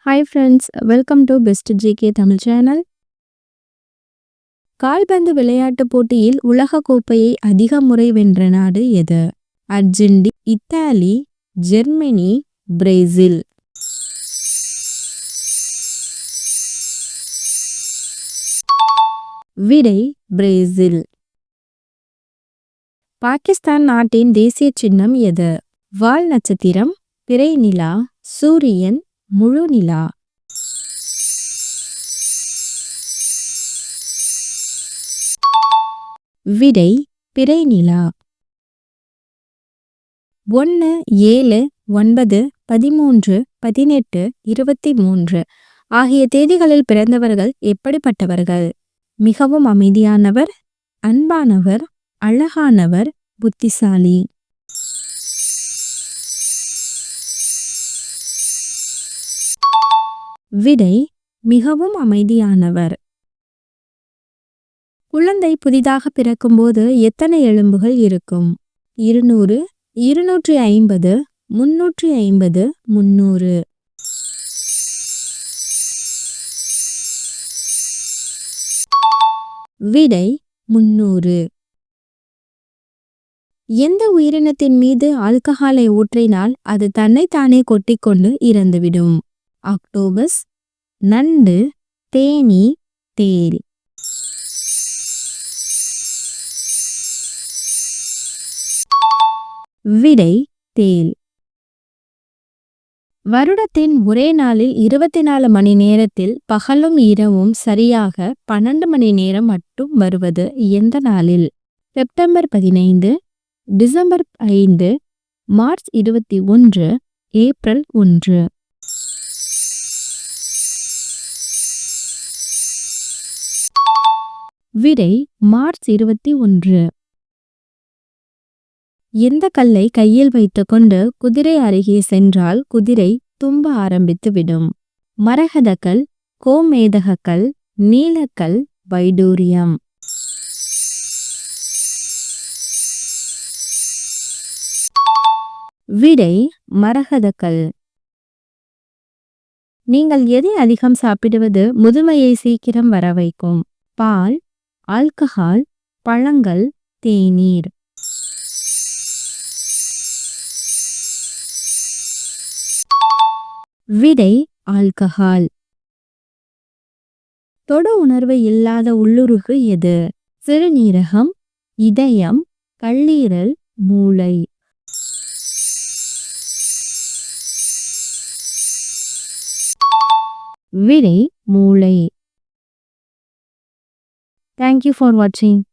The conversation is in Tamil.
Hi friends, welcome to best GK Tamil channel. கால்பந்து விளையாட்டுப் போட்டியில் உலக கோப்பையை அதிக முறை வென்ற நாடு எது? Argentina, Italy, Germany, Brazil. விடை பிரேசில். பாகிஸ்தான் நாட்டின் தேசிய சின்னம் எது? வால் நட்சத்திரம், பிறை நிலா, சூரியன், முழு நிலா. விடை பிறை நிலா. 1, 7, 9, 13, 18, 23 ஆகிய தேதிகளில் பிறந்தவர்கள் எப்படிப்பட்டவர்கள்? மிகவும் அமைதியானவர், அன்பானவர், அழகானவர், புத்திசாலி. விடை மிகவும் அமைதியானவர். குழந்தை புதிதாக பிறக்கும்போது எத்தனை எலும்புகள் இருக்கும்? 200, 250, 350, 300. விடை 300. எந்த உயிரினத்தின் மீது ஆல்கஹாலை ஊற்றினால் அது தன்னைத்தானே கொட்டிக்கொண்டு இறந்துவிடும்? ஆக்டோபஸ், நண்டு, தேனீ, தேள். விடை தேள். வருடத்தின் ஒரே நாளில் 24 மணி நேரத்தில் பகலும் இரவும் சரியாக 12 மணி நேரம் மட்டும் வருவது எந்த நாளில்? September 15, December 5, March 21, April 1. விடை மார்ச் 21. எந்த கல்லை கையில் வைத்துக்கொண்டு குதிரை அருகே சென்றால் குதிரை தும்ப ஆரம்பித்து விடும்? மரகதக்கல், கோமேதகக்கல், நீலக்கல், வைடூரியம். விடை மரகதக்கல். நீங்கள் எதை அதிகம் சாப்பிடுவது முதுமையை சீக்கிரம் வர வைக்கும்? பால், ஆல்கஹால், பழங்கள், தேநீர். விடை ஆல்கஹால். தொடு உணர்வு இல்லாத உள்ளுறுப்பு எது? சிறுநீரகம், இதயம், கல்லீரல், மூளை. விடை மூளை. Thank you for watching.